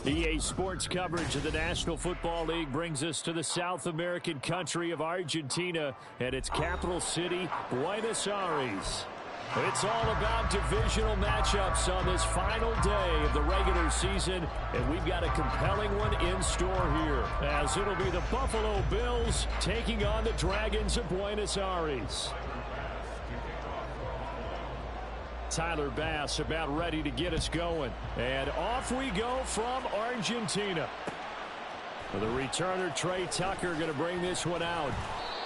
EA Sports coverage of the National Football League brings us to the South American country of Argentina and its capital city, Buenos Aires. It's all about divisional matchups on this final day of the regular season, and we've got a compelling one in store here, as it'll be the Buffalo Bills taking on the Dragons of Buenos Aires. Tyler Bass about ready to get us going. And off we go from Argentina. For the returner, Trey Tucker, going to bring this one out.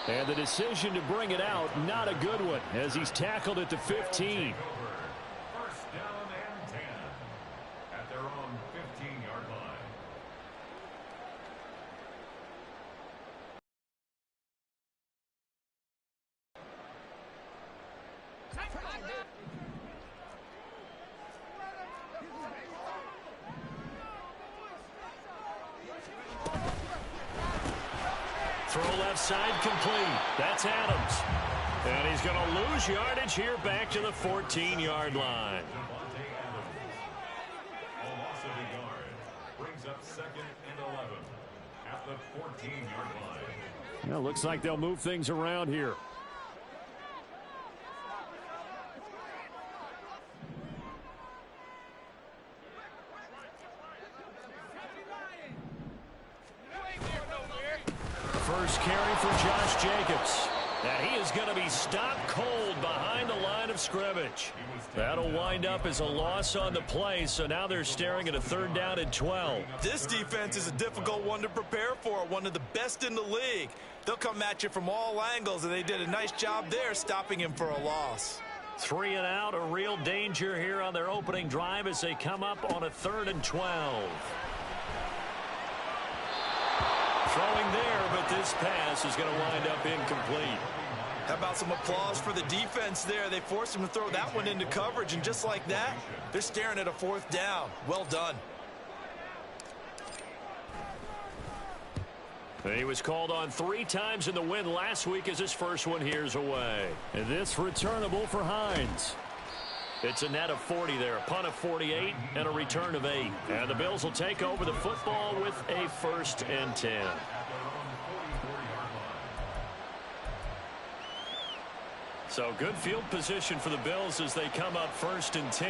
And the decision to bring it out, not a good one, as he's tackled at the 15. First down and 10 at their own 15-yard line. Throw left side complete. That's Adams. And he's going to lose yardage here back to the 14-yard line. A loss of a yard brings up 2nd and 11 at the 14-yard line. Well, looks like they'll move things around here. First carry for Josh Jacobs. And he is going to be stopped cold behind the line of scrimmage. That'll wind up as a loss on the play, so now they're staring at a 3rd down and 12. This defense is a difficult one to prepare for, one of the best in the league. They'll come at you from all angles, and they did a nice job there stopping him for a loss. 3 and out, a real danger here on their opening drive as they come up on a 3rd and 12. Throwing there, but this pass is going to wind up incomplete. How about some applause for the defense there? They forced him to throw that one into coverage, and just like that, they're staring at a 4th down. Well done. He was called on 3 times in the win last week as his first one here's away. And this returnable for Hines. It's a net of 40 there, a punt of 48, and a return of 8. And the Bills will take over the football with a 1st and 10. So good field position for the Bills as they come up 1st and 10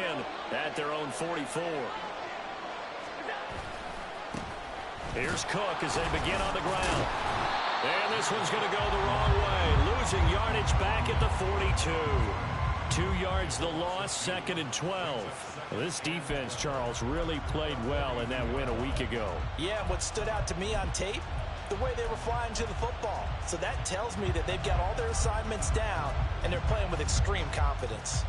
at their own 44. Here's Cook as they begin on the ground. And this one's going to go the wrong way, losing yardage back at the 42. 2 yards the loss, 2nd and 12. Well, this defense, Charles, really played well in that win a week ago. Yeah, what stood out to me on tape, the way they were flying to the football. So that tells me that they've got all their assignments down, and they're playing with extreme confidence.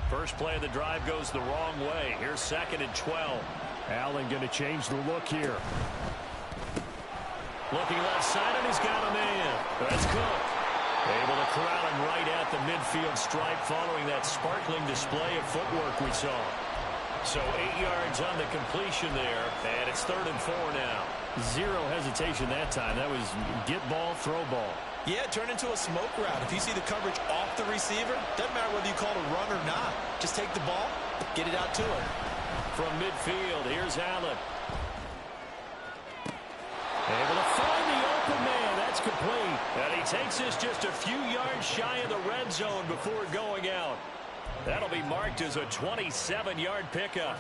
First play of the drive goes the wrong way. Here's 2nd and 12. Allen going to change the look here. Looking left side, and he's got a man. That's Cook. Able to corral him right at the midfield stripe following that sparkling display of footwork we saw. So 8 yards on the completion there, and it's 3rd and 4 now. Zero hesitation that time. That was get ball, throw ball. Yeah, turn into a smoke route. If you see the coverage off the receiver, doesn't matter whether you call it a run or not. Just take the ball, get it out to him. From midfield, here's Allen. Able to find the open man. That's complete. And he takes this just a few yards shy of the red zone before going out. That'll be marked as a 27-yard pickup.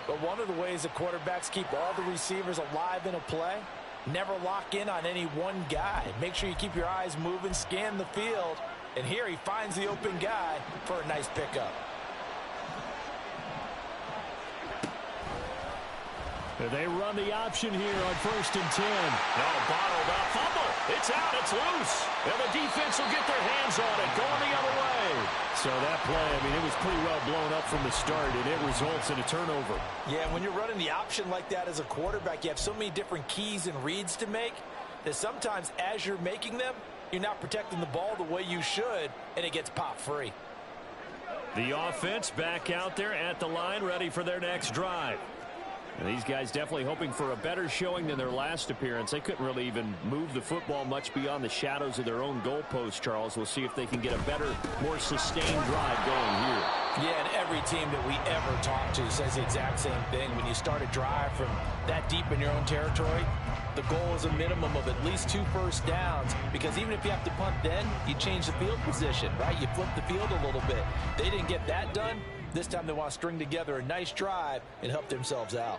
But one of the ways that quarterbacks keep all the receivers alive in a play, never lock in on any one guy. Make sure you keep your eyes moving, scan the field. And here he finds the open guy for a nice pickup. They run the option here on 1st and 10. No, bottled up. Fumble. It's out. It's loose. And the defense will get their hands on it. Going the other way. So that play, I mean, it was pretty well blown up from the start, and it results in a turnover. Yeah, when you're running the option like that as a quarterback, you have so many different keys and reads to make that sometimes as you're making them, you're not protecting the ball the way you should, and it gets popped free. The offense back out there at the line, ready for their next drive. And these guys definitely hoping for a better showing than their last appearance. They couldn't really even move the football much beyond the shadows of their own goalpost, Charles. We'll see if they can get a better, more sustained drive going here. Yeah, and every team that we ever talk to says the exact same thing. When you start a drive from that deep in your own territory, the goal is a minimum of at least 2 first downs, because even if you have to punt then, you change the field position, right? You flip the field a little bit. They didn't get that done. This time they want to string together a nice drive and help themselves out.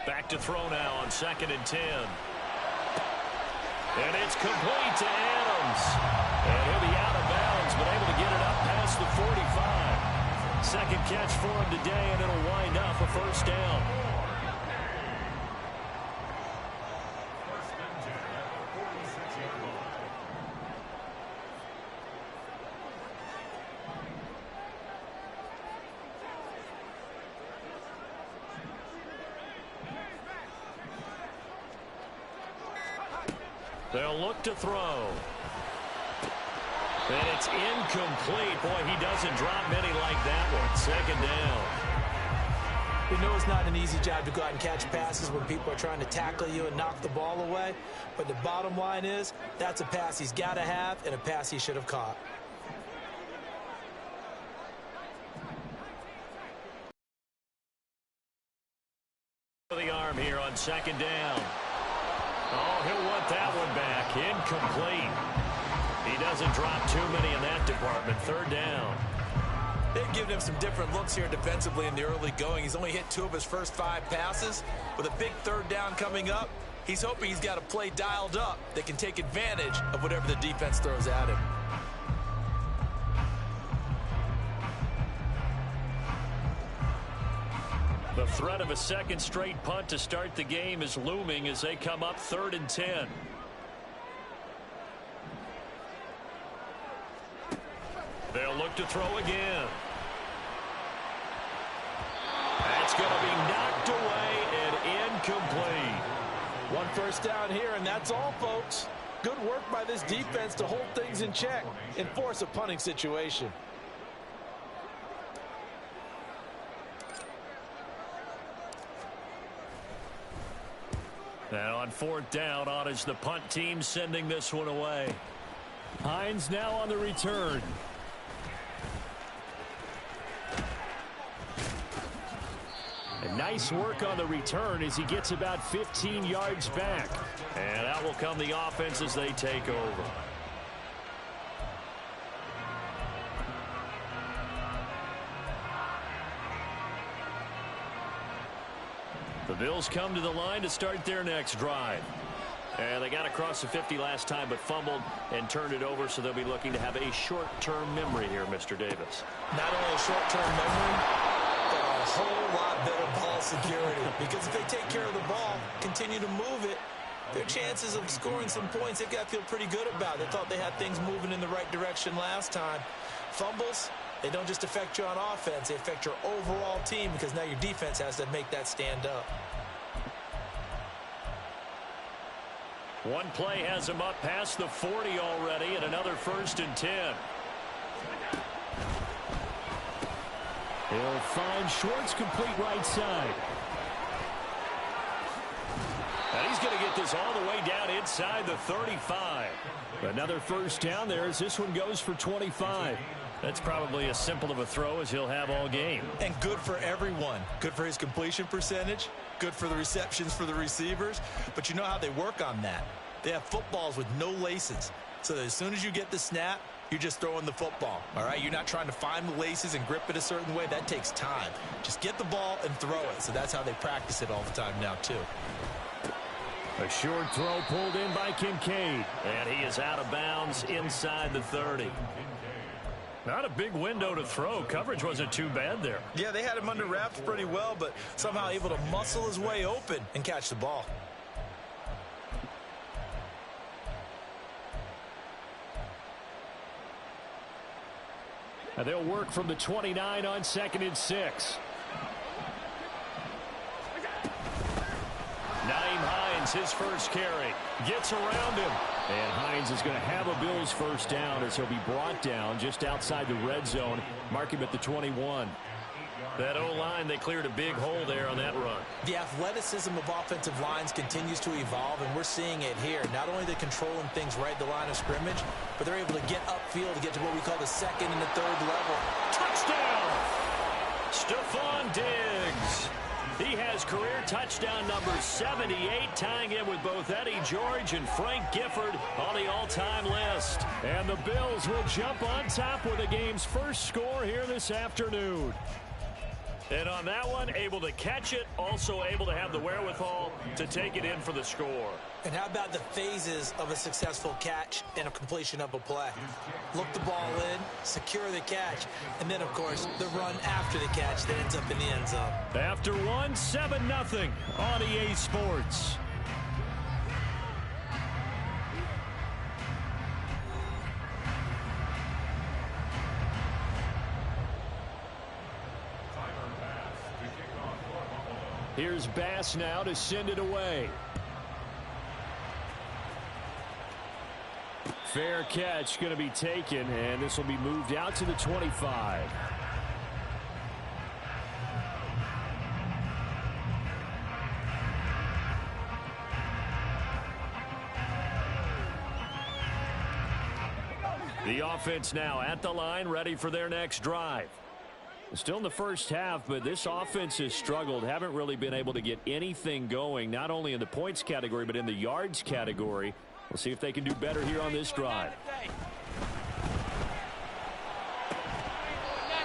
Back to throw now on 2nd and 10. And it's complete to Adams. And he'll be out of bounds, but able to get it up past the 45. Second catch for him today, and it'll wind up a first down. They'll look to throw. And it's incomplete. Boy, he doesn't drop many like that one. 2nd down. We know it's not an easy job to go out and catch passes when people are trying to tackle you and knock the ball away. But the bottom line is, that's a pass he's got to have and a pass he should have caught. The arm here on 2nd down. Oh, he'll want that one back. Incomplete. He doesn't drop too many in that department. 3rd down. They've given him some different looks here defensively in the early going. He's only hit 2 of his first 5 passes. With a big 3rd down coming up, he's hoping he's got a play dialed up that can take advantage of whatever the defense throws at him. The threat of a second straight punt to start the game is looming as they come up 3rd and 10. They'll look to throw again. That's going to be knocked away and incomplete. 1 first down here, and that's all, folks. Good work by this defense to hold things in check and force a punting situation. Now on 4th down, on is the punt team sending this one away. Hines now on the return. And nice work on the return as he gets about 15 yards back. And out will come the offense as they take over. The Bills come to the line to start their next drive. And they got across the 50 last time, but fumbled and turned it over, so they'll be looking to have a short-term memory here, Mr. Davis. Not only a short-term memory, but a whole lot better ball security. Because if they take care of the ball, continue to move it, their chances of scoring some points, they've got to feel pretty good about. They thought they had things moving in the right direction last time. Fumbles, they don't just affect you on offense, they affect your overall team, because now your defense has to make that stand up. One play has him up past the 40 already, and another 1st and 10. He'll find Schwartz, complete right side. And he's going to get this all the way down inside the 35. Another 1st down there as this one goes for 25. That's probably as simple of a throw as he'll have all game. And good for everyone. Good for his completion percentage. Good for the receptions for the receivers. But you know how they work on that. They have footballs with no laces. So that as soon as you get the snap, you're just throwing the football. All right? You're not trying to find the laces and grip it a certain way. That takes time. Just get the ball and throw it. So that's how they practice it all the time now, too. A short throw pulled in by Kincaid. And he is out of bounds inside the 30. Not a big window to throw. Coverage wasn't too bad there. Yeah, they had him under wraps pretty well, but somehow able to muscle his way open and catch the ball. And they'll work from the 29 on 2nd and 6. Naeem Hines Hines, his first carry, gets around him. And Hines is going to have a Bills first down as he'll be brought down just outside the red zone. Mark him at the 21. That O-line, they cleared a big hole there on that run. The athleticism of offensive lines continues to evolve, and we're seeing it here. Not only are they controlling things right at the line of scrimmage, but they're able to get upfield to get to what we call the second and the third level. Touchdown! Stephon Diggs. He has career touchdown number 78, tying him with both Eddie George and Frank Gifford on the all-time list. And the Bills will jump on top with the game's first score here this afternoon. And on that one, able to catch it, also able to have the wherewithal to take it in for the score. And how about the phases of a successful catch and a completion of a play? Look the ball in, secure the catch, and then, of course, the run after the catch that ends up in the end zone. After one, 7-0 on EA Sports. Here's Bass now to send it away. Fair catch going to be taken, and this will be moved out to the 25. The offense now at the line, ready for their next drive. Still in the first half, but this offense has struggled. Haven't really been able to get anything going, not only in the points category, but in the yards category. We'll see if they can do better here on this drive.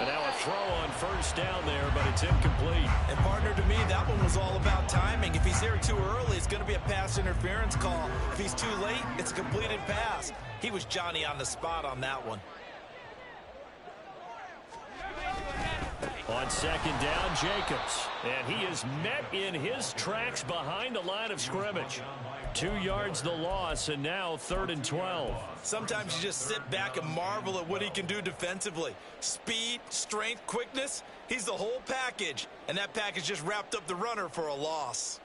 And now a throw on first down there, but it's incomplete. And partner, to me, that one was all about timing. If he's there too early, it's going to be a pass interference call. If he's too late, it's a completed pass. He was Johnny on the spot on that one. On second down, Jacobs. And he is met in his tracks behind the line of scrimmage. 2 yards the loss, and now 3rd and 12. Sometimes you just sit back and marvel at what he can do defensively. Speed, strength, quickness, he's the whole package. And that package just wrapped up the runner for a loss.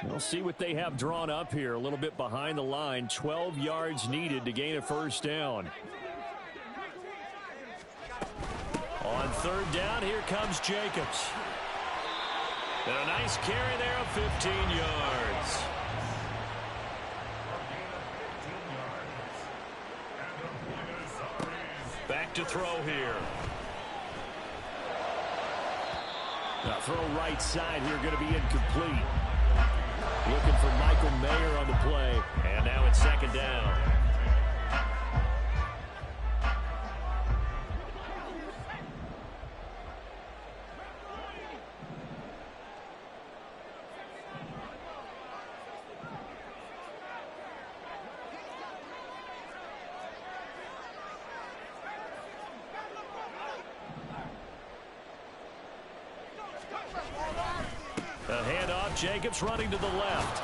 We'll see what they have drawn up here. A little bit behind the line. 12 yards needed to gain a first down. On third down, here comes Jacobs. And a nice carry there of 15 yards. Back to throw here. Now throw right side here, going to be incomplete. Looking for Michael Mayer on the play. And now it's second down. A handoff, Jacobs running to the left.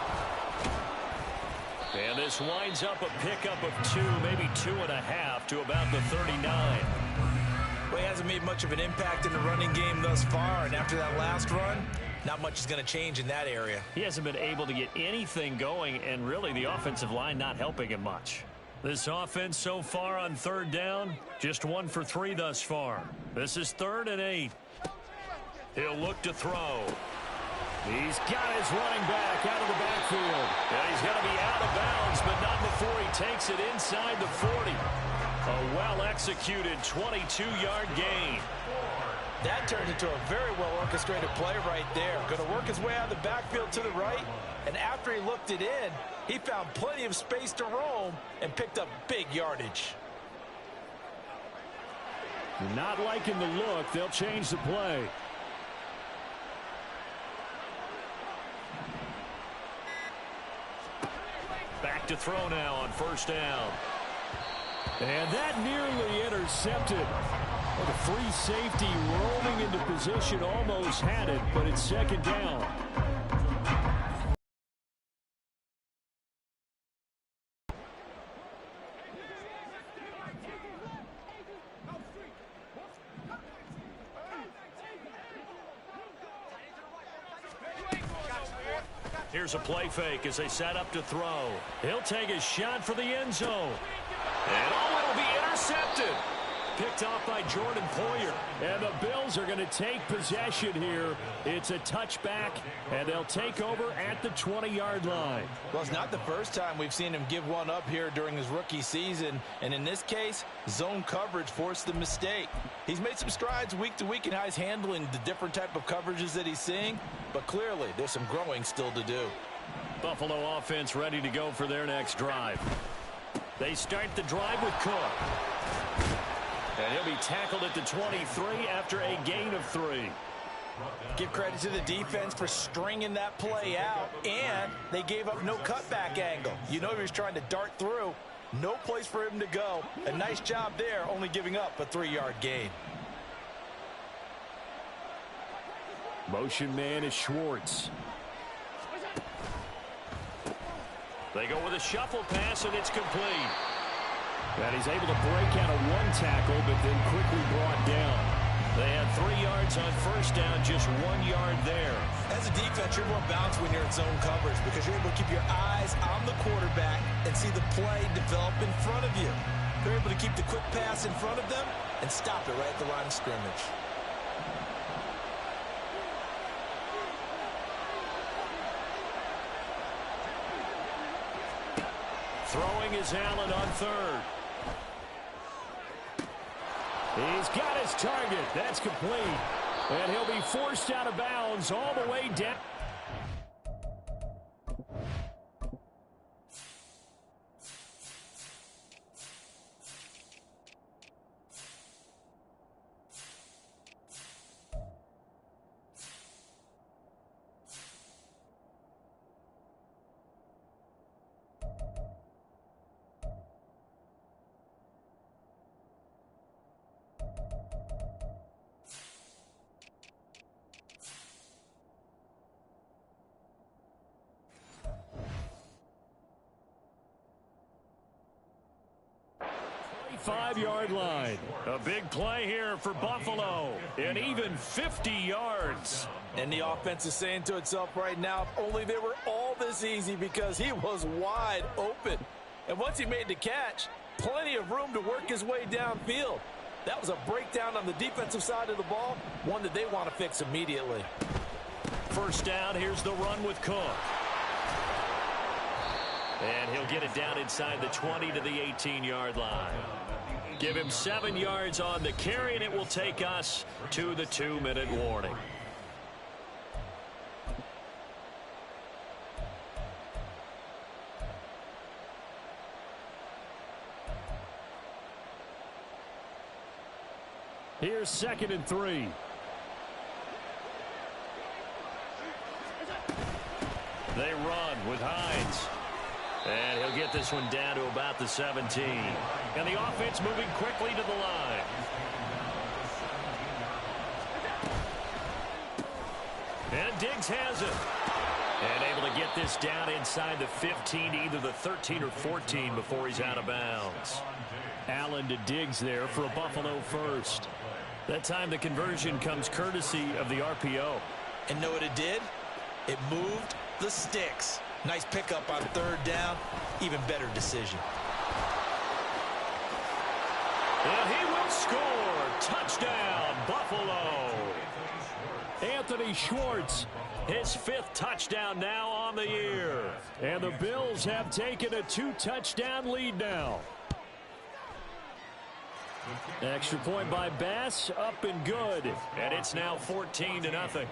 And this winds up a pickup of 2, maybe 2.5 to about the 39. Well, he hasn't made much of an impact in the running game thus far, and after that last run, not much is going to change in that area. He hasn't been able to get anything going, and really the offensive line not helping him much. This offense so far on third down, just 1 for 3 thus far. This is 3rd and 8. He'll look to throw. He's got his running back out of the backfield. And he's going to be out of bounds, but not before he takes it inside the 40. A well-executed 22-yard gain. That turned into a very well-orchestrated play right there. Going to work his way out of the backfield to the right, and after he looked it in, he found plenty of space to roam and picked up big yardage. Not liking the look. They'll change the play. Back to throw now on first down. And that nearly intercepted. The free safety rolling into position, almost had it, but it's second down. Here's a play fake as they set up to throw. He'll take a shot for the end zone. And it'll be intercepted. Picked off by Jordan Poyer. And the Bills are going to take possession here. It's a touchback, and they'll take over at the 20-yard line. Well, it's not the first time we've seen him give one up here during his rookie season. And in this case, zone coverage forced the mistake. He's made some strides week to week in how he's handling the different type of coverages that he's seeing. But clearly, there's some growing still to do. Buffalo offense ready to go for their next drive. They start the drive with Cook. And he'll be tackled at the 23 after a gain of 3. Give credit to the defense for stringing that play out, and they gave up no cutback angle. You know he was trying to dart through. No place for him to go. A nice job there, only giving up a 3-yard gain. Motion man is Schwartz. They go with a shuffle pass, and it's complete. And he's able to break out of one tackle, but then quickly brought down. They had 3 yards on first down, just 1 yard there. As a defense, you're more balanced when you're in zone coverage because you're able to keep your eyes on the quarterback and see the play develop in front of you. You're able to keep the quick pass in front of them and stop it right at the line of scrimmage. Throwing is Allen on third. He's got his target. That's complete. And he'll be forced out of bounds all the way down. Five-yard line. A big play here for Buffalo. And even 50 yards. And the offense is saying to itself right now, if only they were all this easy because he was wide open. And once he made the catch, plenty of room to work his way downfield. That was a breakdown on the defensive side of the ball, one that they want to fix immediately. First down, here's the run with Cook. And he'll get it down inside the 20 to the 18-yard line. Give him 7 yards on the carry, and it will take us to the 2-minute warning. Here's 2nd and 3. They run with Hines. And he'll get this one down to about the 17. And the offense moving quickly to the line. And Diggs has it. And able to get this down inside the 15, either the 13 or 14 before he's out of bounds. Allen to Diggs there for a Buffalo first. That time the conversion comes courtesy of the RPO. And know what it did? It moved the sticks. Nice pickup on 3rd down. Even better decision. And he will score. Touchdown, Buffalo. Anthony Schwartz, his 5th touchdown now on the year. And the Bills have taken a 2-touchdown lead now. Extra point by Bass, up and good. And it's now 14-0.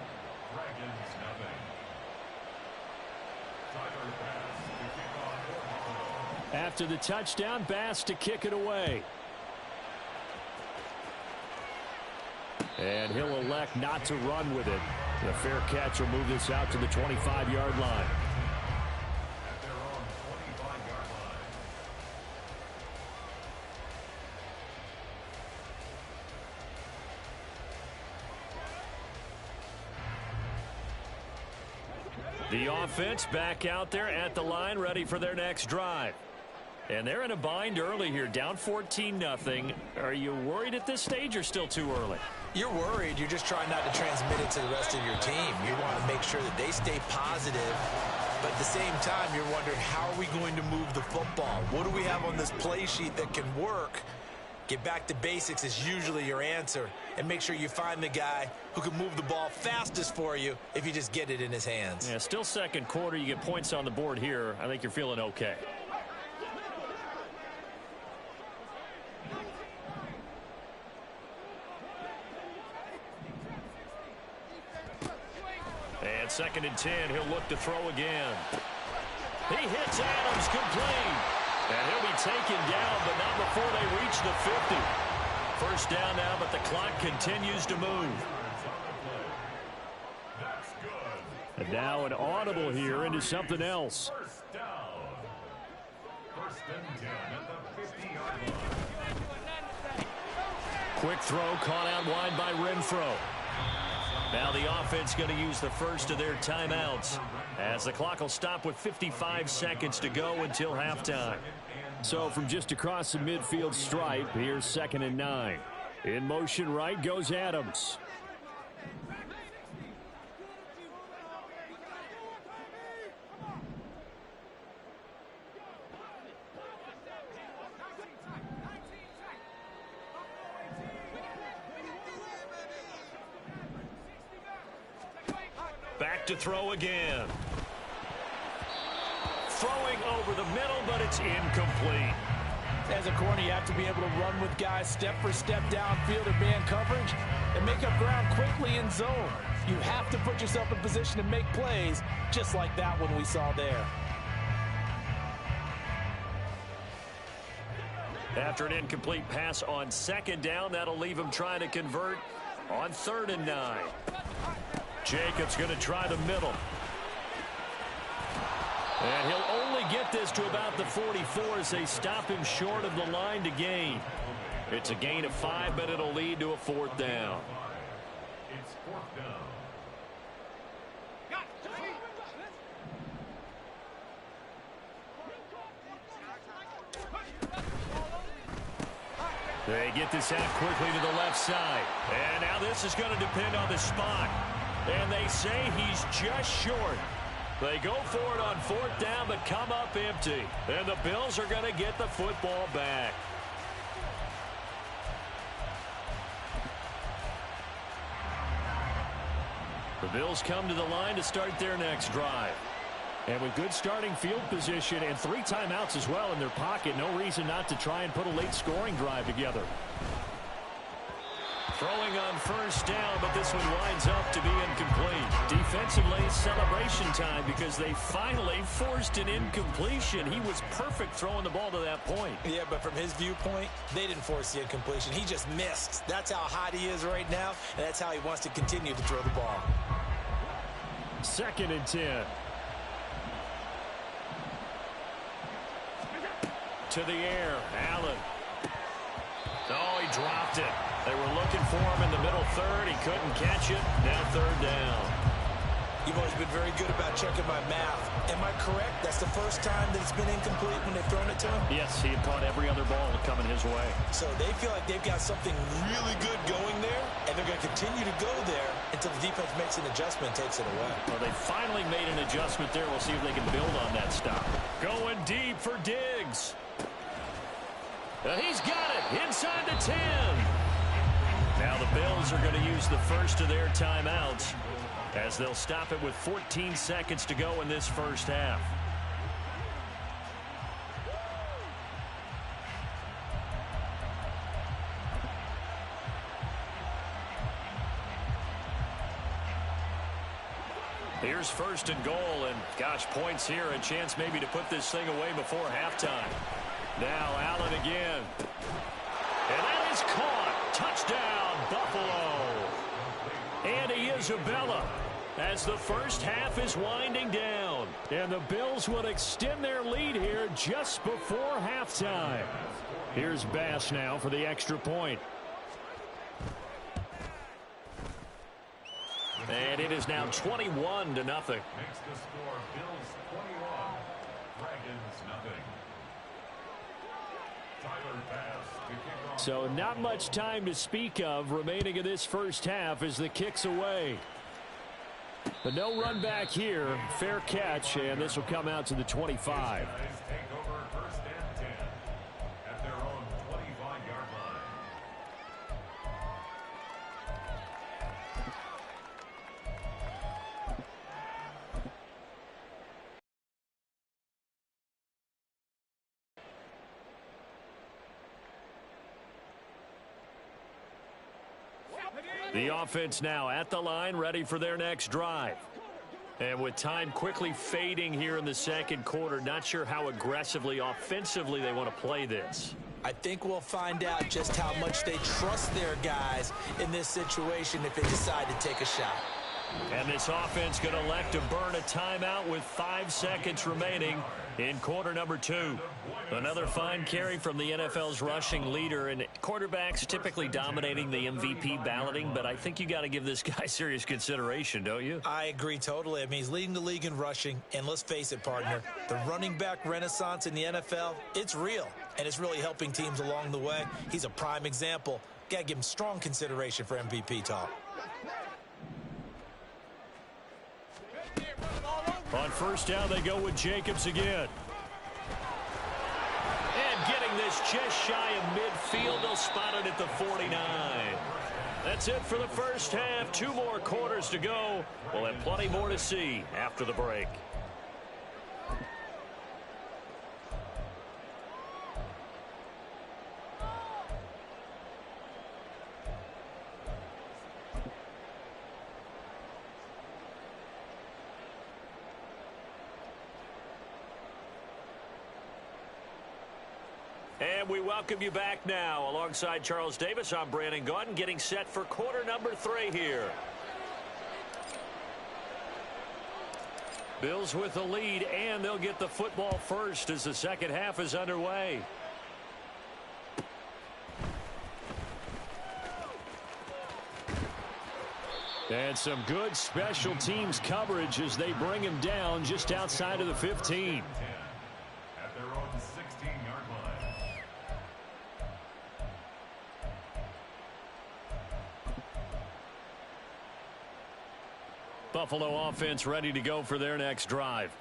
After the touchdown, Bass to kick it away. And he'll elect not to run with it. The fair catch will move this out to the 25-yard line. The offense back out there at the line, ready for their next drive. And they're in a bind early here, down 14-0. Are you worried at this stage or still too early? You're worried. You're just trying not to transmit it to the rest of your team. You want to make sure that they stay positive But at the same time, you're wondering, how are we going to move the football? What do we have on this play sheet that can work? Get back to basics is usually your answer. And make sure you find the guy who can move the ball fastest for you if you just get it in his hands. Yeah, still second quarter. You get points on the board here. I think you're feeling okay. And 2nd and 10, he'll look to throw again. He hits Adams complete. And he'll be taken down, but not before they reach the 50. First down now, but the clock continues to move. And now an audible here into something else. First down. 1st and 10 at the 50-yard line. Quick throw caught out wide by Renfro. Now the offense going to use the first of their timeouts as the clock will stop with 55 seconds to go until halftime. So from just across the midfield stripe, here's 2nd and 9. In motion right goes Adams. Back to throw again. Throwing over the middle, but it's incomplete. As a corner, you have to be able to run with guys step for step downfield or man coverage and make up ground quickly in zone. You have to put yourself in position to make plays, just like that one we saw there. After an incomplete pass on 2nd down, that'll leave him trying to convert on 3rd and 9. Jacobs going to try the middle. And he'll only get this to about the 44 as they stop him short of the line to gain. It's a gain of 5, but it'll lead to a 4th down. It's 4th down. They get this out quickly to the left side. And now this is going to depend on the spot. And they say he's just short. They go for it on 4th down, but come up empty. And the Bills are going to get the football back. The Bills come to the line to start their next drive. And with good starting field position and 3 timeouts as well in their pocket, no reason not to try and put a late scoring drive together. Throwing on 1st down, but this one winds up to be incomplete. Defensively, celebration time because they finally forced an incompletion. He was perfect throwing the ball to that point. Yeah, but from his viewpoint, they didn't force the incompletion. He just missed. That's how hot he is right now, and that's how he wants to continue to throw the ball. 2nd and 10. To the air, Allen. Oh, he dropped it. They were looking for him in the middle 3rd. He couldn't catch it. Now 3rd down. You've always been very good about checking my math. Am I correct? That's the first time that it's been incomplete when they've thrown it to him? Yes, he had caught every other ball coming his way. So they feel like they've got something really good going there, and they're going to continue to go there until the defense makes an adjustment and takes it away. Well, they finally made an adjustment there. We'll see if they can build on that stop. Going deep for Diggs. He's got it inside the 10. Now the Bills are going to use the first of their timeouts as they'll stop it with 14 seconds to go in this first half. Here's 1st and goal, and gosh, points here, a chance maybe to put this thing away before halftime. Now Allen again. And that is caught. Touchdown, Buffalo. Andy Isabella as the first half is winding down. And the Bills will extend their lead here just before halftime. Here's Bass now for the extra point. And it is now 21-0. Makes the score Bills 21, Dragons nothing. Tyler Bass to kick off. So not much time to speak of remaining in this first half as the kick's away. But no run back here. Fair catch, and this will come out to the 25. Take over first and 10 at their own 25-yard line. The offense now at the line, ready for their next drive. And with time quickly fading here in the second quarter, not sure how aggressively, offensively they want to play this. I think we'll find out just how much they trust their guys in this situation if they decide to take a shot. And this offense going to elect to burn a timeout with 5 seconds remaining in quarter number 2. Another fine carry from the NFL's rushing leader, and quarterbacks typically dominating the MVP balloting, but I think you got to give this guy serious consideration, don't you? I agree totally. I mean, he's leading the league in rushing, and let's face it, partner, the running back renaissance in the NFL, it's real, and it's really helping teams along the way. He's a prime example. Got to give him strong consideration for MVP talk. On first down, they go with Jacobs again. And getting this just shy of midfield, they'll spot it at the 49. That's it for the first half. 2 more quarters to go. We'll have plenty more to see after the break. And we welcome you back now. Alongside Charles Davis, I'm Brandon Gaudin, getting set for quarter number 3 here. Bills with the lead, and they'll get the football first as the second half is underway. And some good special teams coverage as they bring him down just outside of the 15. At their own 16-yard line. Buffalo offense ready to go for their next drive.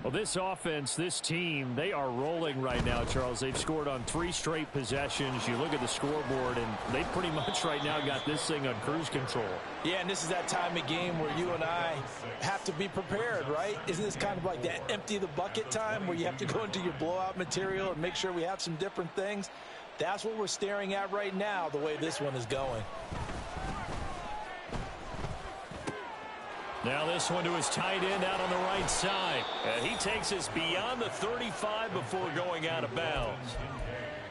Well, this offense, this team, they are rolling right now, Charles. They've scored on 3 straight possessions. You look at the scoreboard, and they pretty much right now got this thing on cruise control. Yeah, and this is that time of game where you and I have to be prepared, right? Isn't this kind of like that empty the bucket time where you have to go into your blowout material and make sure we have some different things? That's what we're staring at right now, the way this one is going. Now this one to his tight end out on the right side. And he takes us beyond the 35 before going out of bounds.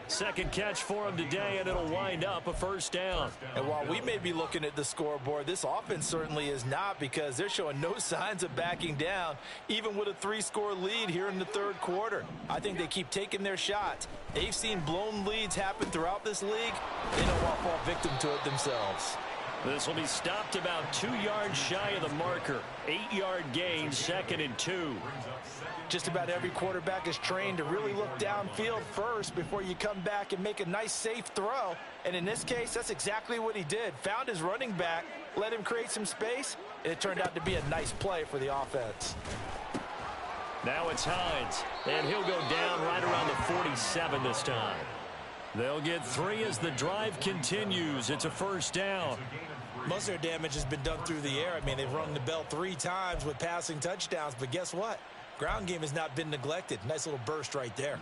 Second catch for him today, and it'll wind up a first down. And while we may be looking at the scoreboard, this offense certainly is not, because they're showing no signs of backing down, even with a 3-score lead here in the third quarter. I think they keep taking their shots. They've seen blown leads happen throughout this league. They don't want to fall victim to it themselves. This will be stopped about 2 yards shy of the marker. 8-yard gain, 2nd and 2. Just about every quarterback is trained to really look downfield first before you come back and make a nice, safe throw. And in this case, that's exactly what he did. Found his running back, let him create some space, and it turned out to be a nice play for the offense. Now it's Hines, and he'll go down right around the 47 this time. They'll get 3 as the drive continues. It's a first down. Most of their damage has been done through the air. I mean, they've rung the bell 3 times with passing touchdowns, but guess what? Ground game has not been neglected. Nice little burst right there.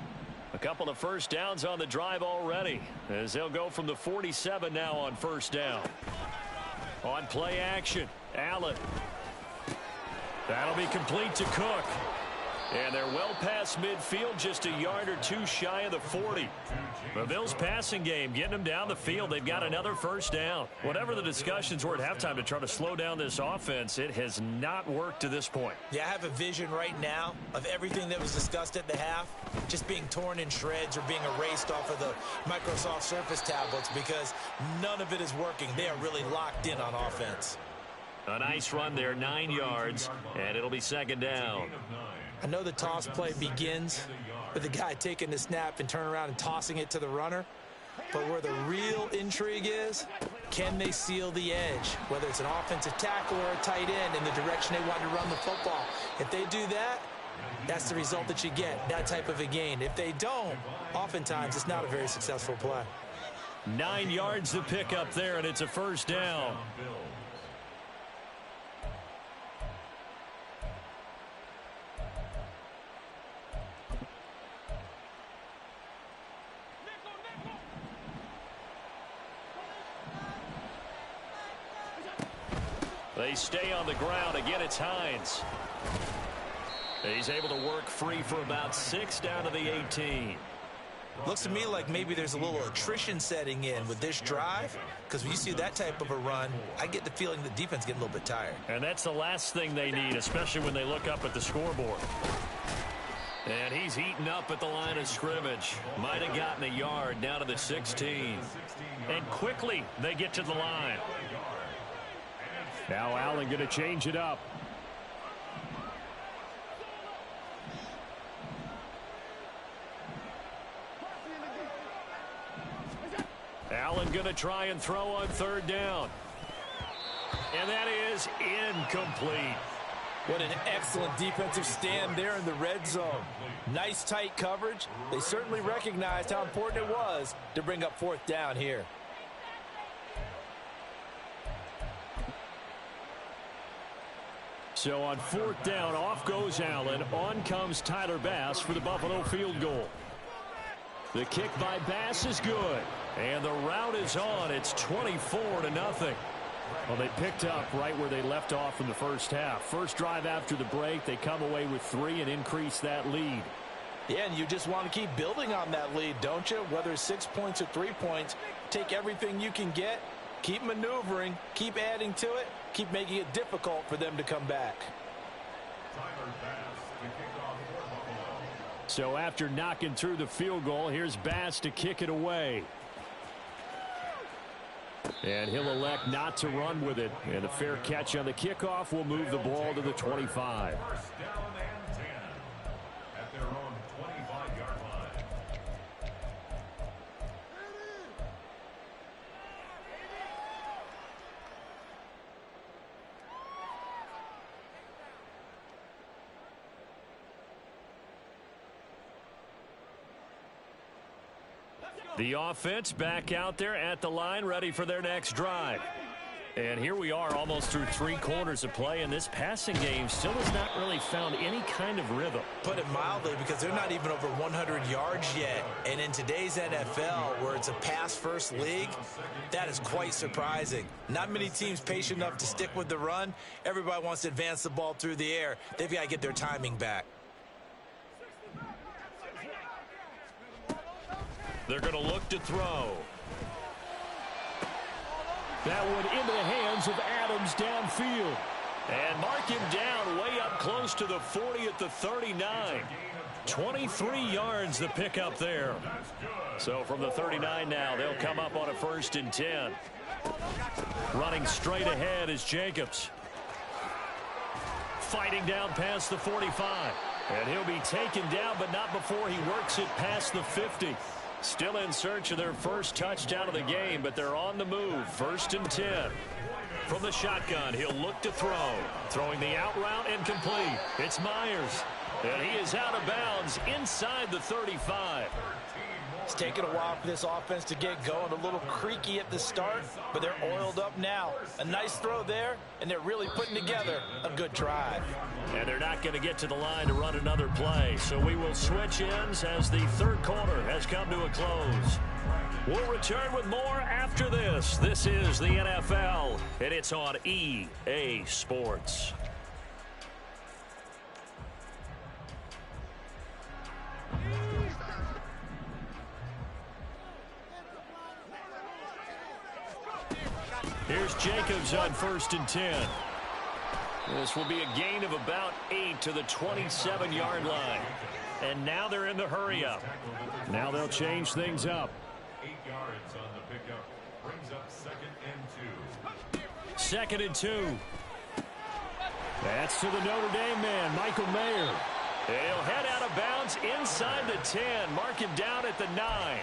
A couple of first downs on the drive already, as they'll go from the 47 now on first down. On play action, Allen. That'll be complete to Cook. And they're well past midfield, just a yard or 2 shy of the 40. The Bills' passing game, getting them down the field. They've got another first down. Whatever the discussions were at halftime to try to slow down this offense, it has not worked to this point. Yeah, I have a vision right now of everything that was discussed at the half just being torn in shreds or being erased off of the Microsoft Surface tablets, because none of it is working. They are really locked in on offense. A nice run there, 9 yards, and it'll be second down. I know the toss play begins with the guy taking the snap and turning around and tossing it to the runner. But where the real intrigue is, can they seal the edge, whether it's an offensive tackle or a tight end in the direction they want to run the football? If they do that, that's the result that you get, that type of a gain. If they don't, oftentimes it's not a very successful play. 9 yards to pick up there, and it's a first down. They stay on the ground. Again, it's Hines. He's able to work free for about 6 down to the 18. Looks to me like maybe there's a little attrition setting in with this drive, because when you see that type of a run, I get the feeling the defense getting a little bit tired. And that's the last thing they need, especially when they look up at the scoreboard. And he's heating up at the line of scrimmage. Might have gotten a yard down to the 16. And quickly they get to the line. Now Allen going to change it up. Allen going to try and throw on third down. And that is incomplete. What an excellent defensive stand there in the red zone. Nice tight coverage. They certainly recognized how important it was to bring up fourth down here. So on fourth down, off goes Allen. On comes Tyler Bass for the Buffalo field goal. The kick by Bass is good. And the route is on. It's 24-0. Well, they picked up right where they left off in the first half. First drive after the break, they come away with 3 and increase that lead. Yeah, and you just want to keep building on that lead, don't you? Whether it's 6 points or 3 points, take everything you can get, keep maneuvering, keep adding to it, keep making it difficult for them to come back. So after knocking through the field goal, here's Bass to kick it away. And he'll elect not to run with it. And a fair catch on the kickoff will move the ball to the 25. First down and 10 at their own 25-yard line. The offense back out there at the line, ready for their next drive. And here we are almost through 3 quarters of play, and this passing game still has not really found any kind of rhythm. Put it mildly, because they're not even over 100 yards yet. And in today's NFL, where it's a pass-first league, that is quite surprising. Not many teams patient enough to stick with the run. Everybody wants to advance the ball through the air. They've got to get their timing back. They're going to look to throw. That one into the hands of Adams downfield. And mark him down way up close to the 40 at the 39. 23 yards the pickup there. So from the 39 now, they'll come up on a 1st and 10. Running straight ahead is Jacobs. Fighting down past the 45. And he'll be taken down, but not before he works it past the 50. Still in search of their first touchdown of the game, but they're on the move. 1st and 10. From the shotgun, he'll look to throw. Throwing the out route and complete. It's Myers. And he is out of bounds inside the 35. It's taken a while for this offense to get going. A little creaky at the start, but they're oiled up now. A nice throw there, and they're really putting together a good drive. And they're not going to get to the line to run another play. So we will switch ends as the 3rd quarter has come to a close. We'll return with more after this. This is the NFL, and it's on EA Sports. Here's Jacobs on 1st and 10. This will be a gain of about 8 to the 27-yard line. And now they're in the hurry-up. Now they'll change things up. 8 yards on the pickup. Brings up 2nd and 2. 2nd and 2. That's to the Notre Dame man, Michael Mayer. He'll head out of bounds inside the 10. Mark him down at the 9.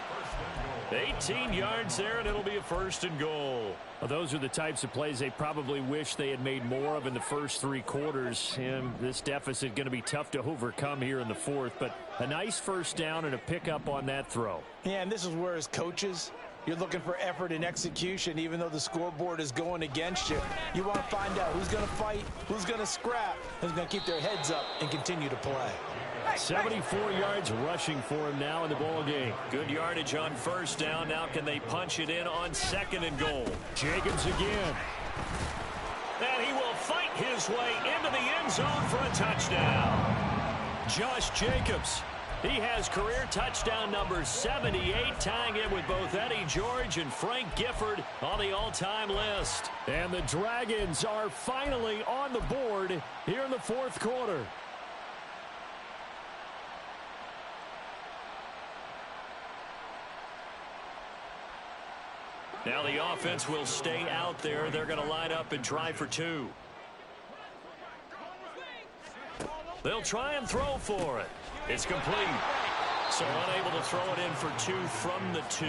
18 yards there, and it'll be a first and goal. Well, those are the types of plays they probably wish they had made more of in the first 3 quarters. And this deficit going to be tough to overcome here in the fourth. But a nice first down and a pickup on that throw. Yeah, and this is where as coaches, you're looking for effort and execution, even though the scoreboard is going against you. You want to find out who's going to fight, who's going to scrap, who's going to keep their heads up and continue to play. 74 yards rushing for him now in the ball game. Good yardage on first down. Now can they punch it in on second and goal? Jacobs again. And he will fight his way into the end zone for a touchdown. Josh Jacobs. He has career touchdown number 78, tying it with both Eddie George and Frank Gifford on the all-time list. And the Dragons are finally on the board here in the fourth quarter. Now the offense will stay out there. They're going to line up and try for 2. They'll try and throw for it. It's complete. So unable to throw it in for 2 from the 2.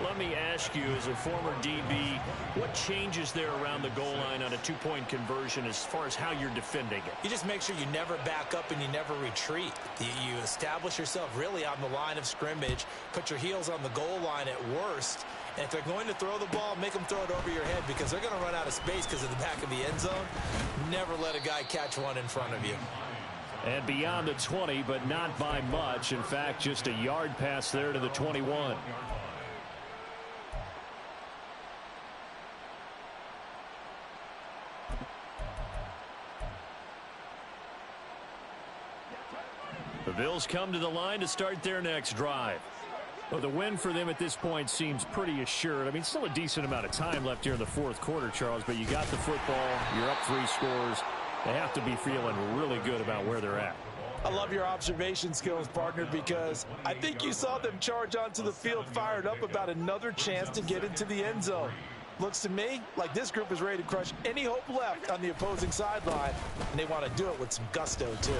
Let me ask you, as a former DB, what changes there around the goal line on a 2-point conversion as far as how you're defending it? You just make sure you never back up and you never retreat. You establish yourself really on the line of scrimmage, put your heels on the goal line at worst, and if they're going to throw the ball, make them throw it over your head because they're going to run out of space because of the back of the end zone. Never let a guy catch one in front of you. And beyond the 20, but not by much. In fact, just a yard pass there to the 21. The Bills come to the line to start their next drive. Well, the win for them at this point seems pretty assured. I mean, still a decent amount of time left here in the fourth quarter, Charles, but you got the football, you're up 3 scores. They have to be feeling really good about where they're at. I love your observation skills, partner, because I think you saw them charge onto the field fired up about another chance to get into the end zone. Looks to me like this group is ready to crush any hope left on the opposing sideline, and they want to do it with some gusto, too.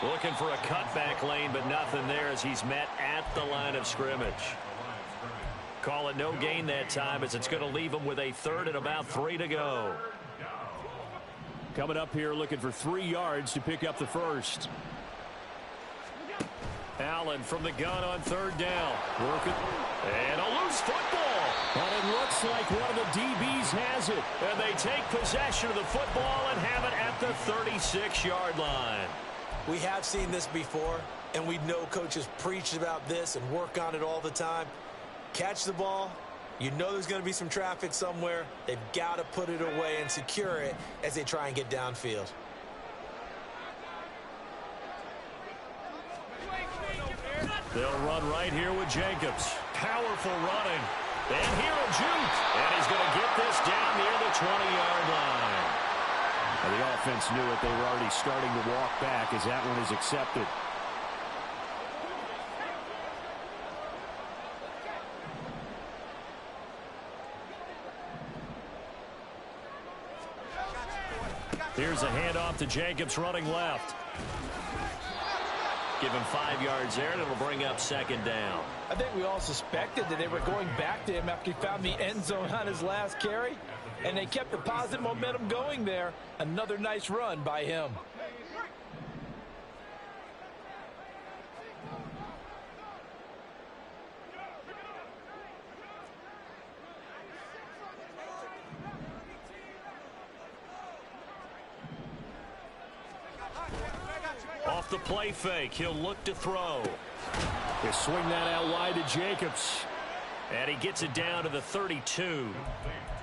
Looking for a cutback lane, but nothing there as he's met at the line of scrimmage. Call it no gain that time as it's going to leave him with a 3rd and about 3 to go. Coming up here looking for 3 yards to pick up the first. Allen from the gun on 3rd down. Working. And a loose football. But it looks like one of the DBs has it. And they take possession of the football and have it at the 36-yard line. We have seen this before, and we know coaches preach about this and work on it all the time. Catch the ball. You know there's going to be some traffic somewhere. They've got to put it away and secure it as they try and get downfield. They'll run right here with Jacobs. Powerful running. And here a juke. And he's going to get this down near the 20-yard line. Now, the offense knew it. They were already starting to walk back as that one is accepted. Here's a handoff to Jacobs running left. Give him 5 yards there, and it'll bring up 2nd down. I think we all suspected that they were going back to him after he found the end zone on his last carry, and they kept the positive momentum going there. Another nice run by him. Off the play fake, he'll look to throw. They swing that out wide to Jacobs. And he gets it down to the 32.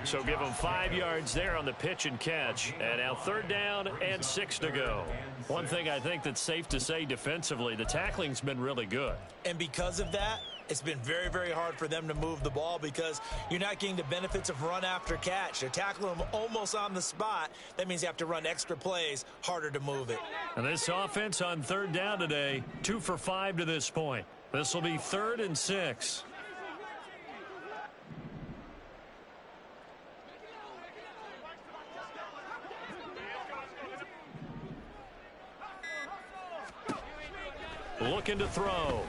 So give him 5 yards there on the pitch and catch. And now 3rd down and 6 to go. One thing I think that's safe to say defensively, the tackling's been really good. And because of that, it's been very, very hard for them to move the ball because you're not getting the benefits of run after catch. They're tackling them almost on the spot. That means you have to run extra plays, harder to move it. And this offense on 3rd down today, 2 for 5 to this point. This will be 3rd and 6. Looking to throw.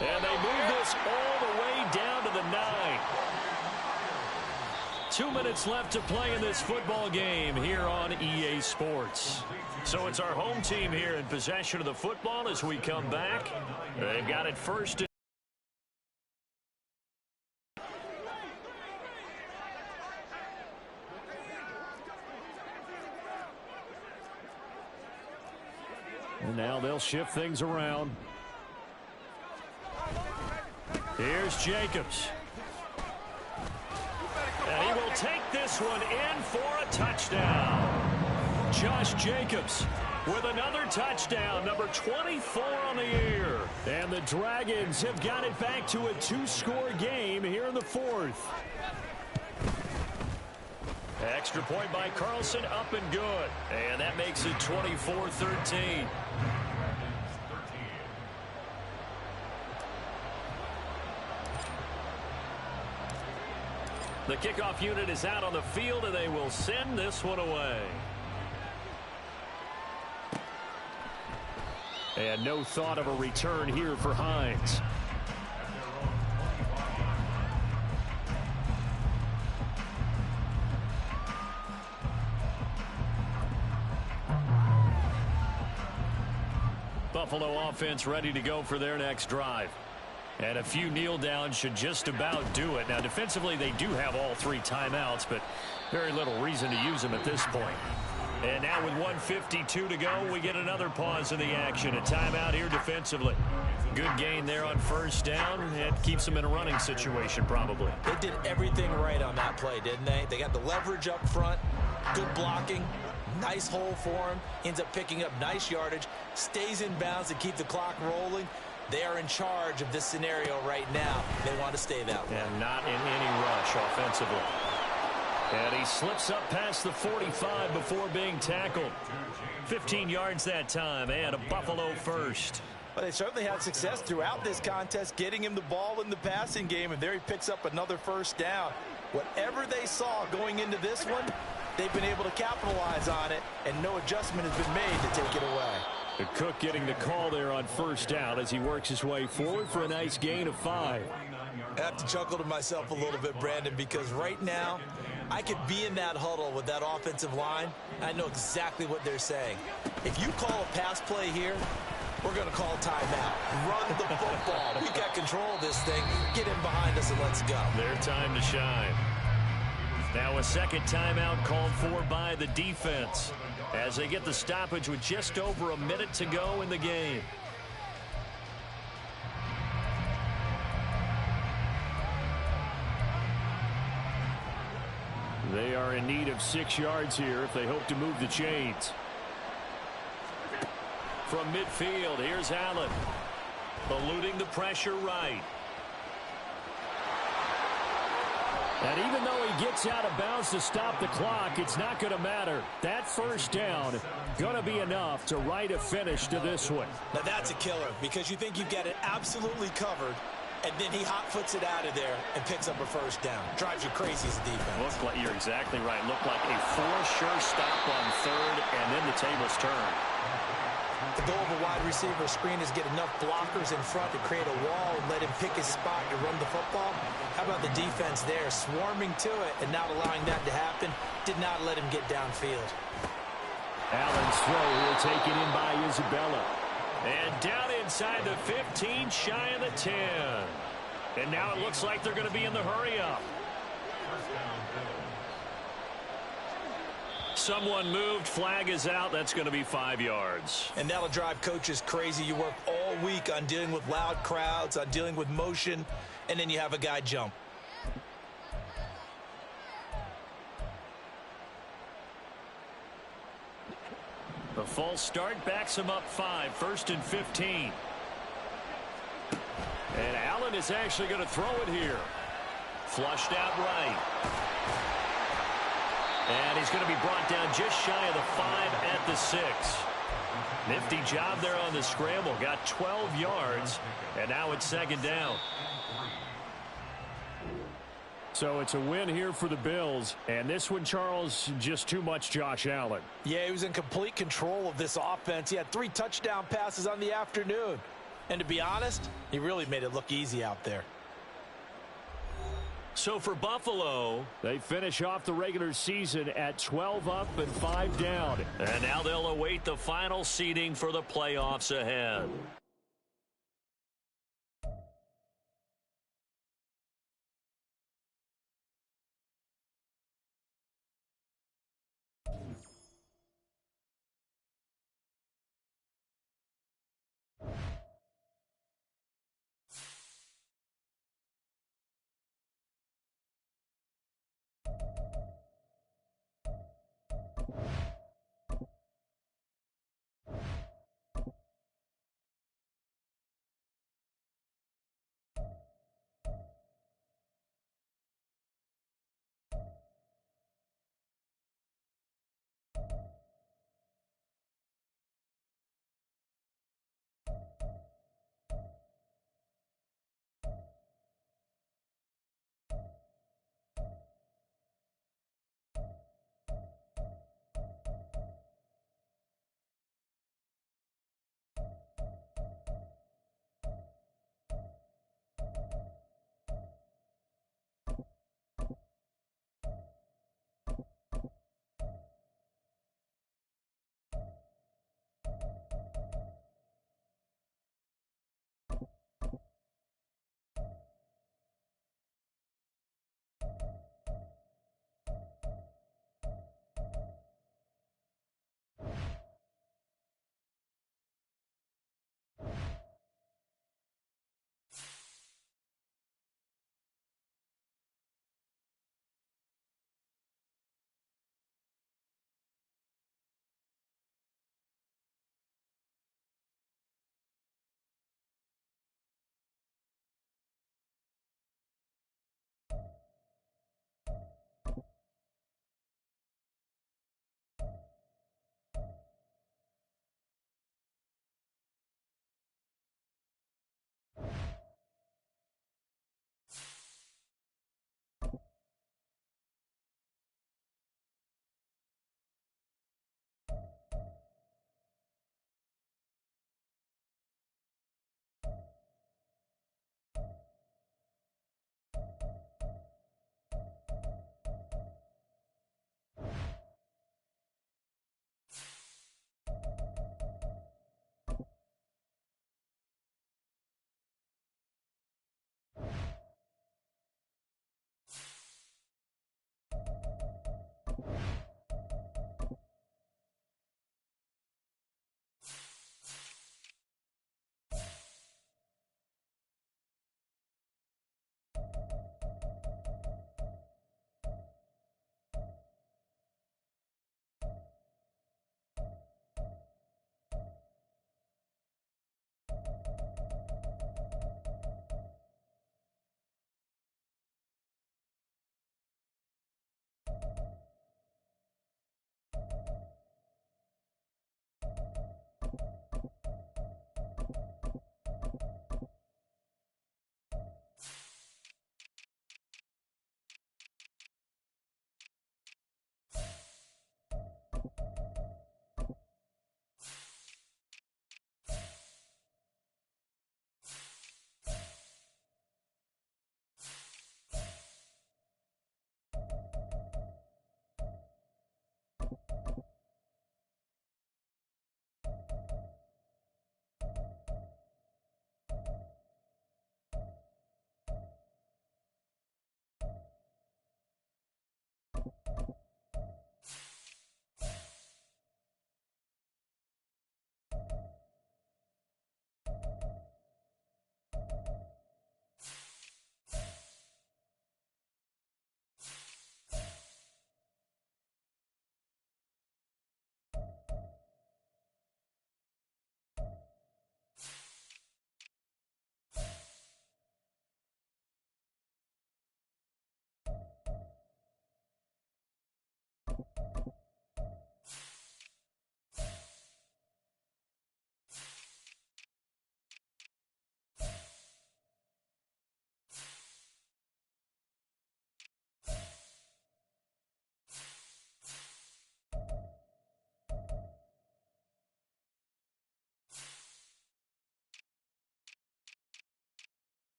And they move this this all the way down to the 9. 2 minutes left to play in this football game here on EA Sports. So it's our home team here in possession of the football as we come back. They've got it first. And now they'll shift things around. Here's Jacobs. And he will take this one in for a touchdown. Josh Jacobs with another touchdown, number 24 on the year. And the Dragons have got it back to a 2-score game here in the 4th. Extra point by Carlson, up and good. And that makes it 24-13. The kickoff unit is out on the field, and they will send this one away. And no thought of a return here for Hines. Buffalo offense ready to go for their next drive. And a few kneel downs should just about do it. Now, defensively, they do have all 3 timeouts, but very little reason to use them at this point. And now with 1:52 to go, we get another pause in the action. A timeout here defensively. Good gain there on first down. It keeps them in a running situation probably. They did everything right on that play, didn't they? They got the leverage up front, good blocking, nice hole for him, ends up picking up nice yardage, stays in bounds to keep the clock rolling. They are in charge of this scenario right now. They want to stay that way. And not in any rush offensively. And he slips up past the 45 before being tackled. 15 yards that time, and a Buffalo first. Well, they certainly had success throughout this contest, getting him the ball in the passing game, and there he picks up another first down. Whatever they saw going into this one, they've been able to capitalize on it, and no adjustment has been made to take it away. The Cook getting the call there on first down as he works his way forward for a nice gain of 5. I have to chuckle to myself a little bit, Brandon, because right now I could be in that huddle with that offensive line. I know exactly what they're saying. If you call a pass play here, we're going to call timeout. Run the football. We've got control of this thing. Get in behind us and let's go. Their time to shine. Now a second timeout called for by the defense as they get the stoppage with just over a minute to go in the game. They are in need of 6 yards here if they hope to move the chains. From midfield, here's Allen. Eluding the pressure right. And even though he gets out of bounds to stop the clock, it's not going to matter. That first down going to be enough to write a finish to this one. Now that's a killer because you think you've got it absolutely covered, and then he hot-foots it out of there and picks up a first down. Drives you crazy as a defense. Like, you're exactly right. Looked like a 4 sure stop on third, and then the tables turn. The goal of a wide receiver screen is get enough blockers in front to create a wall and let him pick his spot to run the football. How about the defense there, swarming to it and not allowing that to happen? Did not let him get downfield. Allen's throw here taken in by Isabella. And down inside the 15, shy of the 10. And now it looks like they're going to be in the hurry-up. Someone moved, flag is out. That's going to be 5 yards. And that'll drive coaches crazy. You work all week on dealing with loud crowds, on dealing with motion, and then you have a guy jump. The false start backs him up 5, 1st and 15. And Allen is actually going to throw it here. Flushed out right. And he's going to be brought down just shy of the 5 at the 6. Nifty job there on the scramble. Got 12 yards, and now it's 2nd down. So it's a win here for the Bills. And this one, Charles, just too much Josh Allen. Yeah, he was in complete control of this offense. He had 3 touchdown passes on the afternoon. And to be honest, he really made it look easy out there. So for Buffalo, they finish off the regular season at 12 up and 5 down. And now they'll await the final seeding for the playoffs ahead.